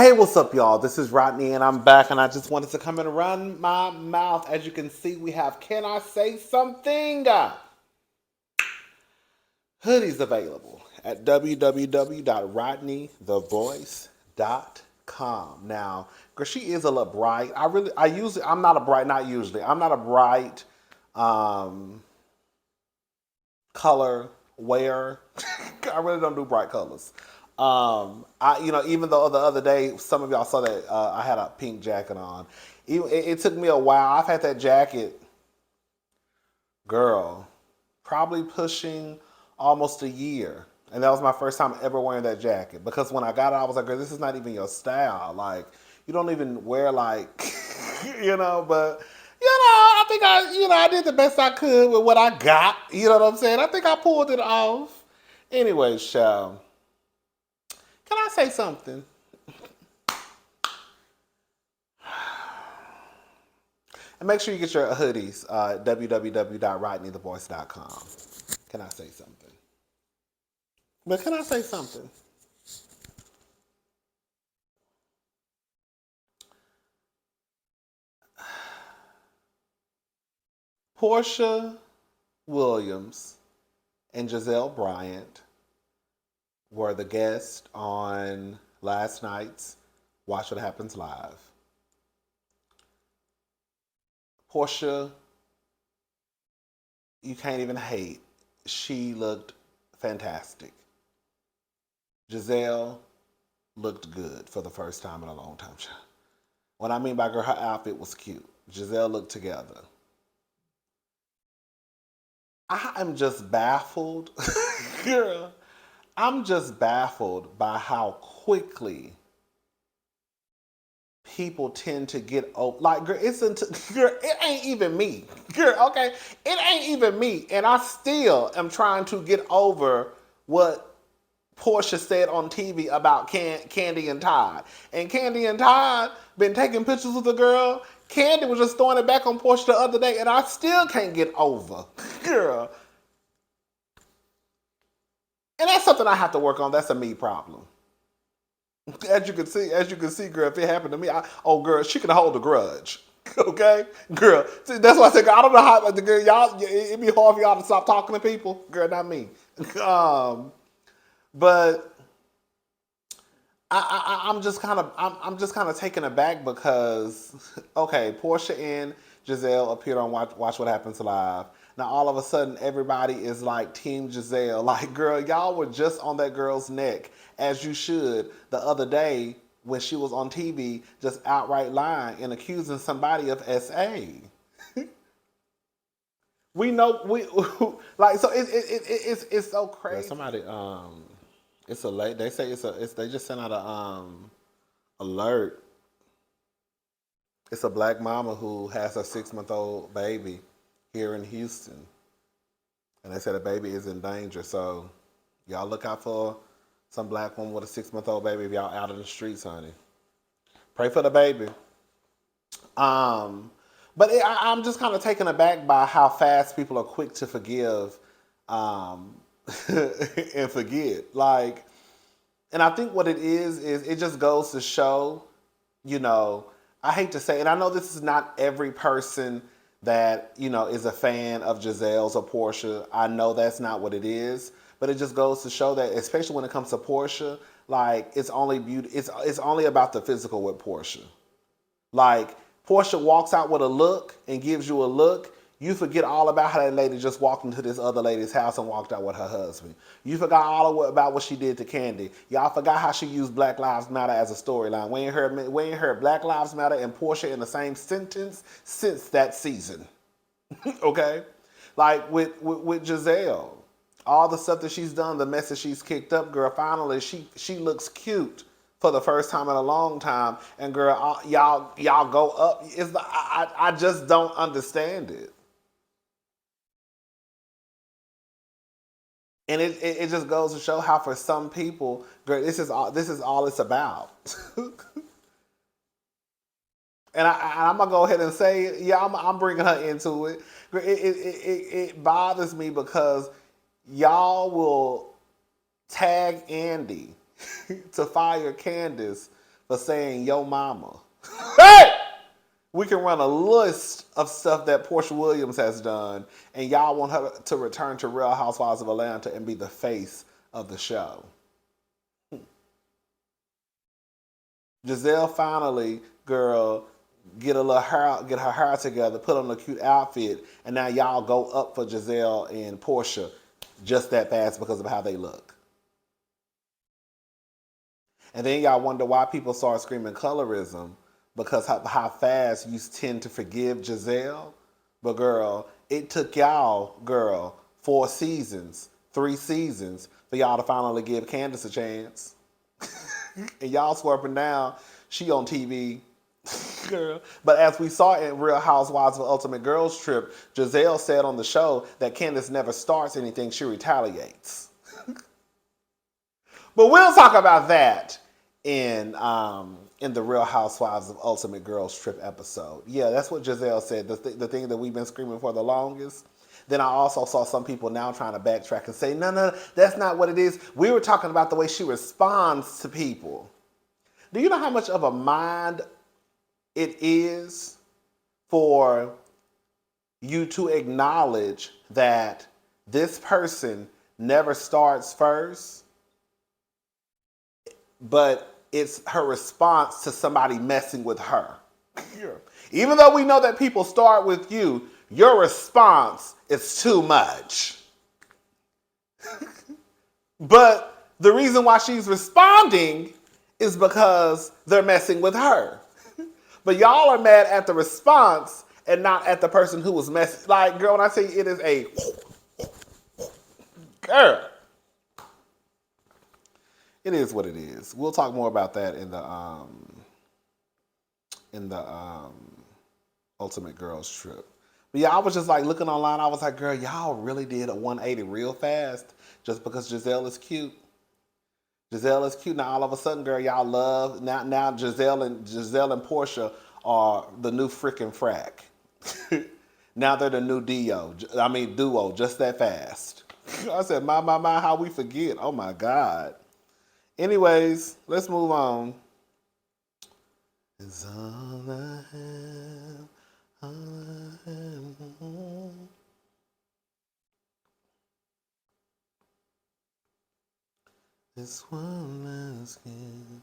Hey, what's up, y'all? This is Rodney, and I'm back, and I just wanted to come and run my mouth. As you can see, we have Can I Say Something? Hoodies available at www.rodneythavoice.com. Now, because she is a little bright, I'm not a bright, not usually, I'm not a bright um, color wearer. I really don't do bright colors. Even though the other day, some of y'all saw that I had a pink jacket on. It took me a while. I've had that jacket, girl, probably pushing almost a year. And that was my first time ever wearing that jacket. Because when I got it, I was like, girl, this is not even your style. Like, you don't even wear like, but I think I did the best I could with what I got. You know what I'm saying? I think I pulled it off. Anyway, Shell, can I say something? And make sure you get your hoodies at www.rodneythavoice.com. Can I say something? But can I say something? Porsha Williams and Gizelle Bryant were the guests on last night's Watch What Happens Live. Porsha, you can't even hate. She looked fantastic. Gizelle looked good for the first time in a long time. What I mean by girl, her outfit was cute. Gizelle looked together. I am just baffled. Girl, I'm just baffled by how quickly people tend to get over. Like, girl, girl, it ain't even me. Girl, okay? It ain't even me. And I still am trying to get over what Porsha said on TV about Candy and Todd. And Candy and Todd been taking pictures with the girl. Candy was just throwing it back on Porsha the other day, and I still can't get over. Girl. And that's something I have to work on. That's a me problem. As you can see, girl, if it happened to me, girl, she can hold a grudge. Okay? Girl. See, that's why I said, I don't know how, the girl, y'all, it'd be hard for y'all to stop talking to people. Girl, not me. But I'm just kind of taken aback because okay, Porsha and Gizelle appeared on Watch What Happens Live. Now all of a sudden everybody is like Team Gizelle. Like, girl, y'all were just on that girl's neck, as you should, the other day when she was on TV, just outright lying and accusing somebody of SA. We know we like, so it's so crazy. Somebody it's a late. They say they just sent out a alert. It's a black mama who has a 6-month-old baby here in Houston, and they said the baby is in danger. So y'all look out for some black woman with a 6-month-old baby if y'all out in the streets, honey. Pray for the baby. I'm just kind of taken aback by how fast people are quick to forgive and forget. Like, and I think what it is it just goes to show, I hate to say, and I know this is not every person that, is a fan of Gizelle's or Porsha. I know that's not what it is, but it just goes to show that, especially when it comes to Porsha, like, it's only beauty. It's only about the physical with Porsha. Like, Porsha walks out with a look and gives you a look. You forget all about how that lady just walked into this other lady's house and walked out with her husband. You forgot all about what she did to Candy. Y'all forgot how she used Black Lives Matter as a storyline. We ain't heard Black Lives Matter and Porsha in the same sentence since that season. Okay? Like with Gizelle, all the stuff that she's done, the mess that she's kicked up, girl, finally she looks cute for the first time in a long time. And girl, y'all go up. I just don't understand it. And it just goes to show how for some people, girl, this is all it's about. And I'm gonna go ahead and say it. Yeah, I'm bringing her into it. It bothers me because y'all will tag Andy to fire Candace for saying yo mama. Hey! We can run a list of stuff that Porsha Williams has done, and y'all want her to return to Real Housewives of Atlanta and be the face of the show. Gizelle finally, girl, get her hair together, put on a cute outfit, and now y'all go up for Gizelle and Porsha just that fast because of how they look. And then y'all wonder why people start screaming colorism because how fast you tend to forgive Gizelle. But girl, it took y'all, girl, 4 seasons, 3 seasons for y'all to finally give Candace a chance. And y'all swerving down, she on TV. Girl. But as we saw in Real Housewives of Ultimate Girls Trip, Gizelle said on the show that Candace never starts anything, she retaliates. But we'll talk about that in the Real Housewives of Ultimate Girls Trip episode. Yeah, that's what Gizelle said, the thing that we've been screaming for the longest. Then I also saw some people now trying to backtrack and say, no, that's not what it is. We were talking about the way she responds to people. Do you know how much of a mind it is for you to acknowledge that this person never starts first, but it's her response to somebody messing with her? Even though we know that people start with you, your response is too much. But the reason why she's responding is because they're messing with her. But y'all are mad at the response and not at the person who was messing. Like, girl, when I say it is a girl, it is what it is. We'll talk more about that in the Ultimate Girls Trip. But yeah, I was just like looking online. I was like, girl, y'all really did a 180 real fast just because Gizelle is cute. Gizelle is cute. Now all of a sudden, girl, y'all love now Gizelle and Porsha are the new freaking frack. Now they're the new duo, just that fast. I said, my, how we forget. Oh my God. Anyways, let's move on. It's all I have. This one is good.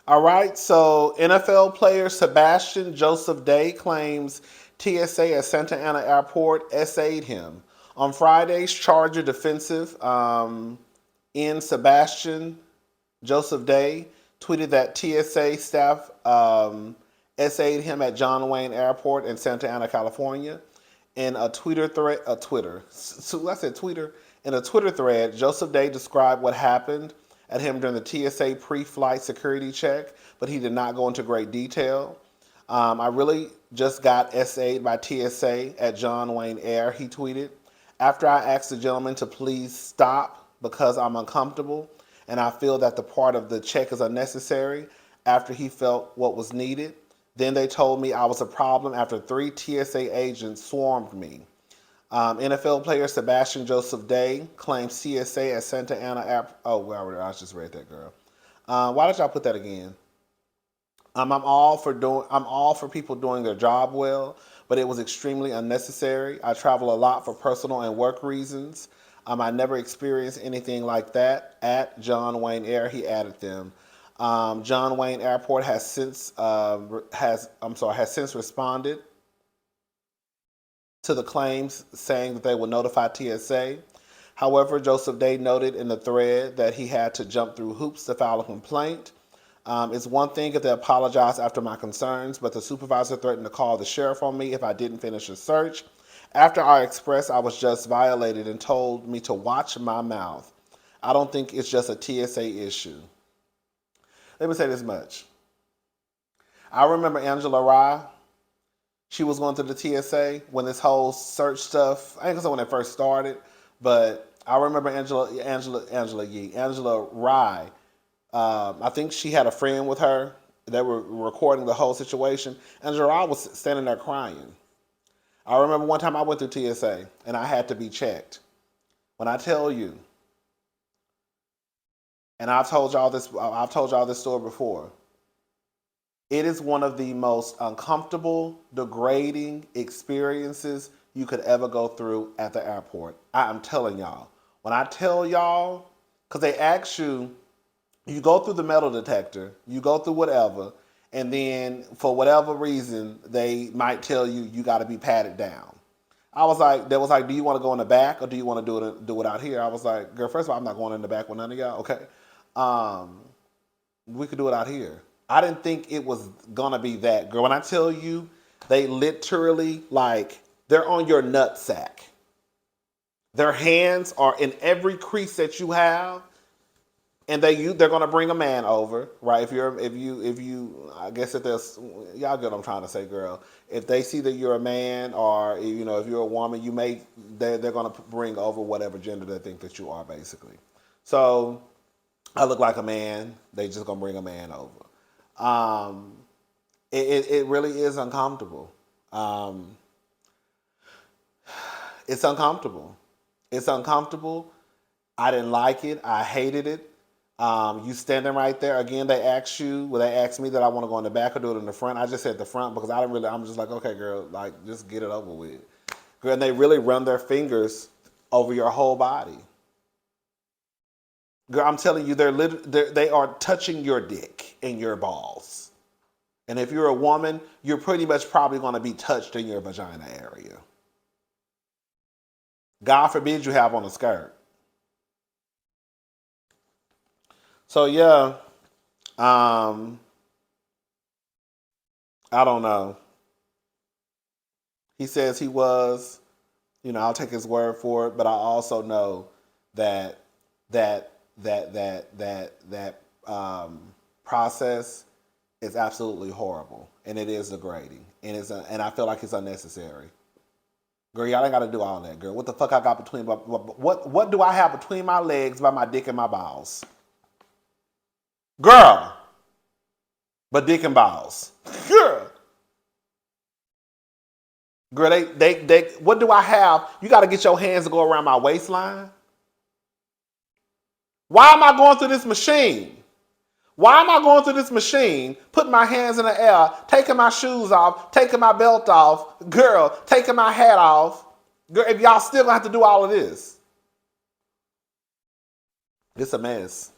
All right, so NFL player Sebastian Joseph-Day claims TSA at Santa Ana Airport essayed him. On Friday's Charger defensive end Sebastian Joseph-Day tweeted that TSA staff essayed him at John Wayne Airport in Santa Ana, California. In a Twitter thread, In a Twitter thread, Joseph-Day described what happened at him during the TSA pre-flight security check, but he did not go into great detail. I really just got essayed by TSA at John Wayne Air, he tweeted. After I asked the gentleman to please stop because I'm uncomfortable and I feel that the part of the check is unnecessary, after he felt what was needed. Then they told me I was a problem after 3 TSA agents swarmed me. NFL player Sebastian Joseph-Day claims TSA at Santa Ana Airport. Oh, well, I just read that, girl. Why did y'all put that again? I'm all for people doing their job well, but it was extremely unnecessary. I travel a lot for personal and work reasons. I never experienced anything like that at John Wayne Air. He added them. John Wayne Airport has since responded to the claims, saying that they will notify TSA. However, Joseph-Day noted in the thread that he had to jump through hoops to file a complaint. It's one thing if they apologize after my concerns, but the supervisor threatened to call the sheriff on me if I didn't finish the search. After I expressed I was just violated and told me to watch my mouth. I don't think it's just a TSA issue. Let me say this much. I remember Angela Rye. She was going through the TSA when this whole search stuff, I ain't gonna say when it first started, but I remember Angela Rye. I think she had a friend with her that were recording the whole situation. Angela Rye was standing there crying. I remember one time I went through TSA and I had to be checked. When I tell you, and I've told y'all this story before, It is one of the most uncomfortable, degrading experiences you could ever go through at the airport. I am telling y'all. When I tell y'all, because they ask you, you go through the metal detector, you go through whatever, and then for whatever reason, they might tell you you got to be patted down. They was like, do you want to go in the back or do you want to do it out here? I was like, girl, first of all, I'm not going in the back with none of y'all. Okay, we could do it out here. I didn't think it was gonna be that, girl. When I tell you, they literally like they're on your nutsack. Their hands are in every crease that you have, and they're gonna bring a man over, right? If you, I guess if there's y'all get what I'm trying to say, girl. If they see that you're a man, or if you're a woman, they're gonna bring over whatever gender they think that you are, basically. So I look like a man. They just gonna bring a man over. It really is uncomfortable. It's uncomfortable. It's uncomfortable. I didn't like it. I hated it. You standing right there. Again, they asked me that I want to go in the back or do it in the front. I just said the front because I'm just like, okay, girl, like just get it over with. Girl, and they really run their fingers over your whole body. Girl, I'm telling you, they are touching your dick and your balls. And if you're a woman, you're pretty much probably going to be touched in your vagina area. God forbid you have on a skirt. So yeah, I don't know. He says he was, I'll take his word for it, but I also know that that process is absolutely horrible, and it is degrading, and I feel like it's unnecessary. Girl, y'all ain't got to do all that, girl. What the fuck I got between what do I have between my legs by my dick and my balls? Girl, but dick and balls. Girl. Girl, they what do I have? You got to get your hands to go around my waistline. Why am I going through this machine? Why am I going through this machine, putting my hands in the air, taking my shoes off, taking my belt off, girl, taking my hat off? Girl, if y'all still gonna have to do all of this. It's a mess.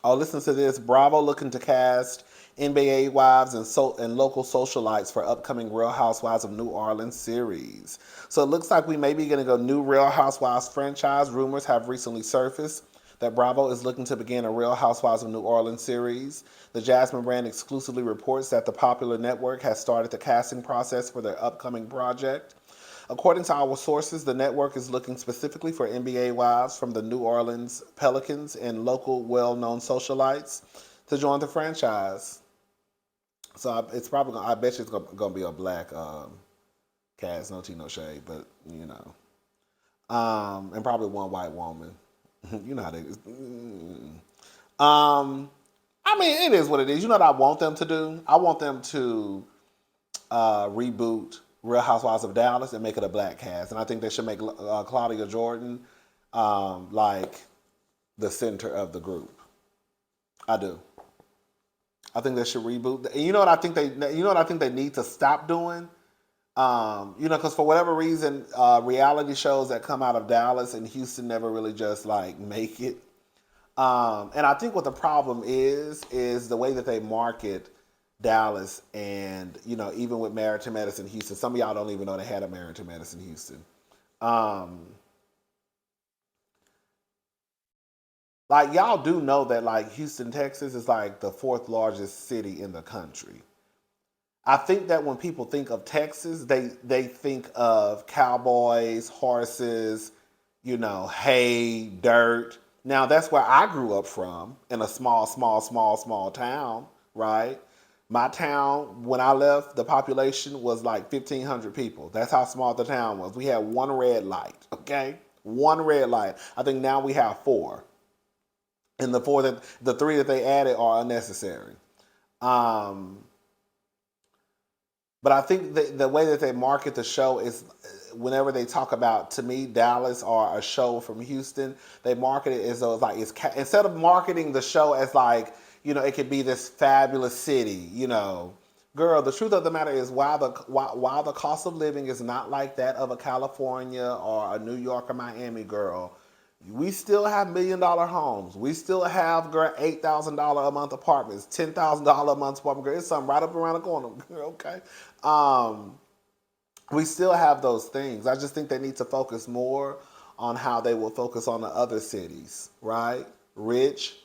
Oh, listen to this. Bravo looking to cast NBA wives and local socialites for upcoming Real Housewives of New Orleans series. So it looks like we may be getting a new Real Housewives franchise. Rumors have recently surfaced that Bravo is looking to begin a Real Housewives of New Orleans series. The Jasmine brand exclusively reports that the popular network has started the casting process for their upcoming project. According to our sources, the network is looking specifically for NBA wives from the New Orleans Pelicans and local well-known socialites to join the franchise. So it's probably I bet you it's gonna be a black cast, no tea, no shade, but and probably one white woman. You know how they. I mean, it is what it is. You know what I want them to do? I want them to reboot Real Housewives of Dallas and make it a black cast, and I think they should make Claudia Jordan like the center of the group. I do. I think they should reboot. And you know what I think they need to stop doing. Because for whatever reason, reality shows that come out of Dallas and Houston never really just like make it. And I think what the problem is the way that they market Dallas, and even with Married to Medicine Houston. Some of y'all don't even know they had a Married to Medicine Houston. Like y'all do know that like Houston, Texas is like the 4th largest city in the country. I think that when people think of Texas, they think of cowboys, horses, hay, dirt. Now that's where I grew up from, in a small town, right? My town, when I left, the population was like 1,500 people. That's how small the town was. We had one red light, okay? One red light. I think now we have 4. And the 3 that they added are unnecessary. But I think the way that they market the show is whenever they talk about, to me, Dallas or a show from Houston, they market it as though it's like, instead of marketing the show as like, it could be this fabulous city, Girl, the truth of the matter is, while the cost of living is not like that of a California or a New York or Miami, girl, we still have $1 million homes. We still have, girl, $8,000 a month apartments, $10,000 a month apartment. Girl, it's something right up around the corner. Okay, we still have those things. I just think they need to focus more on how they will focus on the other cities, right? Rich,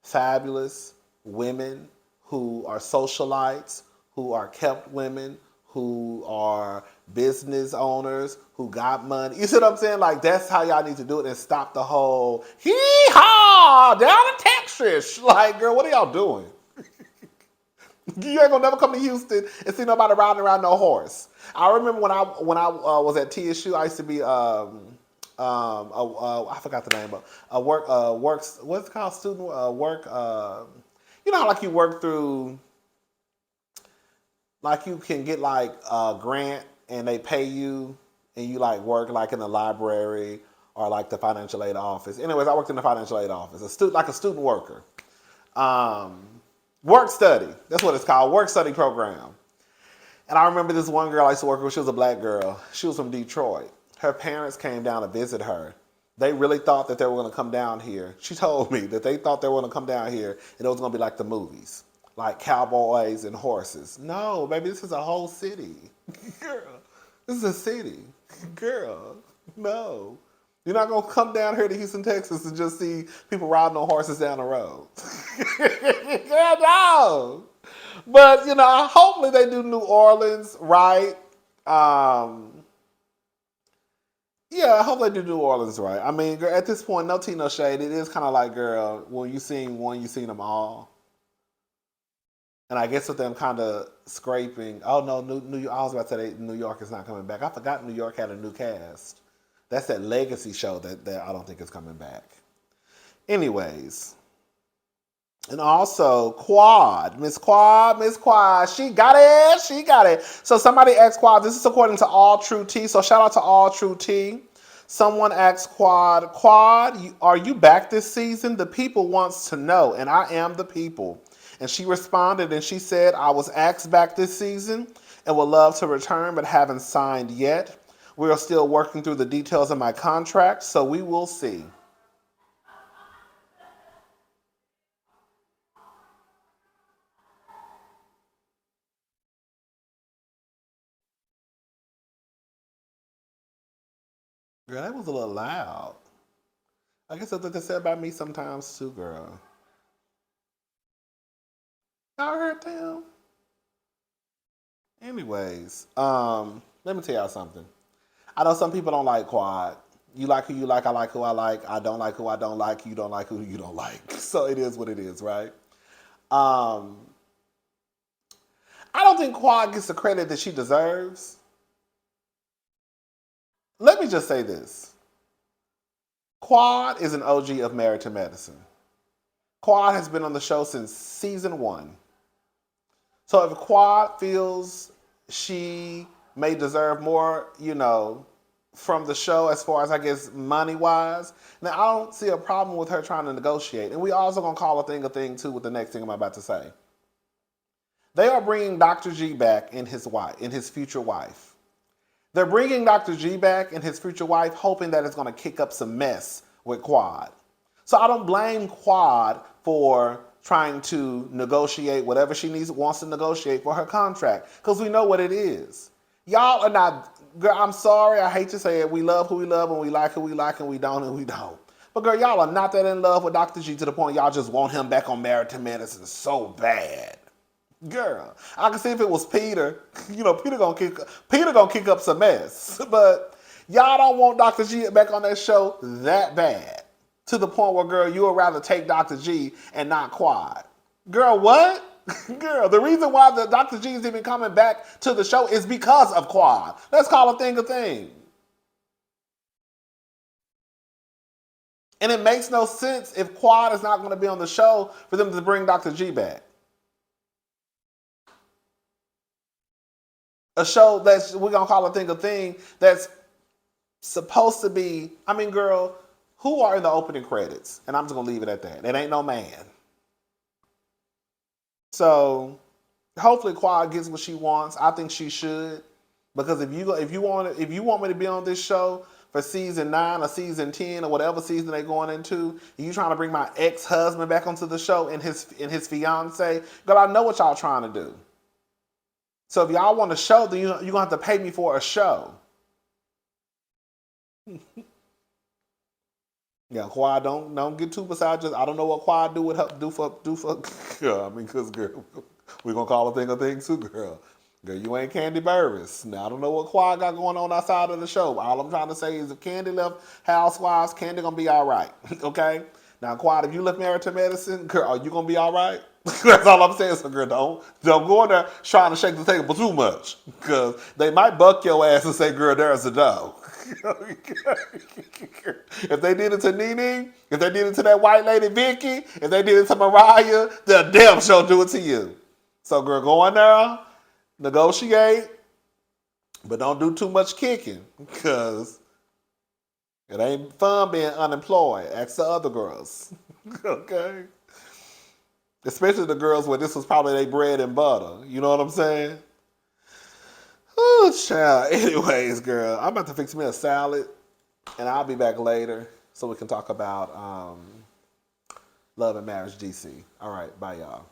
fabulous women who are socialites, who are kept women, who are business owners, who got money. You see what I'm saying? Like, that's how y'all need to do it and stop the whole hee-haw down in Texas. Like, girl, what are y'all doing? You ain't gonna never come to Houston and see nobody riding around no horse. I remember when I was at TSU, I used to be I forgot the name, but works, what's it called, student work. You know how like you work through, like you can get like a grant and they pay you and you like work like in the library or like the financial aid office. Anyways, I worked in the financial aid office, like a student worker. Work study, that's what it's called, work study program. And I remember this one girl I used to work with, she was a black girl. She was from Detroit. Her parents came down to visit her. They really thought that they were gonna come down here. She told me that they thought they were gonna come down here and it was gonna be like the movies, like cowboys and horses. No, baby, this is a whole city. Girl, this is a city. Girl, no. You're not gonna come down here to Houston, Texas and just see people riding on horses down the road. Girl, no. But, hopefully they do New Orleans, right? Yeah, I hope they do New Orleans, right? I mean, girl, at this point, no tea, no shade. It is kind of like, girl, when you seen one, you seen them all. And I guess with them kind of scraping, oh no, New York, I was about to say New York is not coming back. I forgot New York had a new cast. That's that legacy show that I don't think is coming back. Anyways. And also, Miss Quad, she got it. So somebody asked Quad, this is according to All True Tea, so shout out to All True Tea. Someone asked Quad, are you back this season? The people wants to know, and I am the people. And she responded and she said, I was asked back this season and would love to return, but haven't signed yet. We are still working through the details of my contract, so we will see. Girl, that was a little loud. I guess that's what they say about me sometimes too, girl. Y'all heard them? Anyways, let me tell y'all something. I know some people don't like Quad. You like who you like, I like who I like. I don't like who I don't like, you don't like who you don't like. So it is what it is, right? I don't think Quad gets the credit that she deserves. Let me just say this. Quad is an OG of Married to Medicine. Quad has been on the show since season 1. So if Quad feels she may deserve more, from the show as far as, I guess, money-wise, now I don't see a problem with her trying to negotiate. And we also going to call a thing, too, with the next thing I'm about to say. They are bringing Dr. G back and his future wife. They're bringing Dr. G back and his future wife, hoping that it's going to kick up some mess with Quad. So I don't blame Quad for trying to negotiate whatever she wants to negotiate for her contract, because we know what it is. Y'all are not, girl, I'm sorry, I hate to say it, we love who we love and we like who we like and we don't who we don't. But girl, y'all are not that in love with Dr. G to the point y'all just want him back on Married to Medicine so bad. Girl, I can see if it was Peter, Peter gonna kick up some mess. But y'all don't want Dr. G back on that show that bad. To the point where, girl, you would rather take Dr. G and not Quad. Girl, what? Girl, the reason why the Dr. G is even coming back to the show is because of Quad. Let's call a thing a thing. And it makes no sense if Quad is not going to be on the show for them to bring Dr. G back. A show that's, we're going to call a thing that's supposed to be, I mean, girl, who are in the opening credits? And I'm just gonna leave it at that. It ain't no man. So hopefully Quad gets what she wants. I think she should. Because if you want me to be on this show for season 9 or season 10 or whatever season they're going into, and you trying to bring my ex-husband back onto the show and his fiance, girl, I know what y'all trying to do. So if y'all want a show, then you're gonna have to pay me for a show. Yeah, Quad, don't get too beside just. I don't know what Quad do for. Girl, I mean, cause girl, we gonna call a thing too, girl. Girl, you ain't Candy Burris. Now I don't know what Quad got going on outside of the show. All I'm trying to say is if Candy left Housewives, Candy gonna be all right. Okay. Now Quad, if you left Married to Medicine, girl, are you gonna be all right? That's all I'm saying. So girl, don't go in there trying to shake the table too much, cause they might buck your ass and say, girl, there's a dog. If they did it to Nene, if they did it to that white lady Vicky, if they did it to Mariah, they'll damn sure do it to you. So girl, go in there, negotiate, but don't do too much kicking, because it ain't fun being unemployed. Ask the other girls. Okay? Especially the girls where this was probably their bread and butter. You know what I'm saying? Oh, child. Anyways, girl, I'm about to fix me a salad, and I'll be back later so we can talk about Love and Marriage DC. All right, bye, y'all.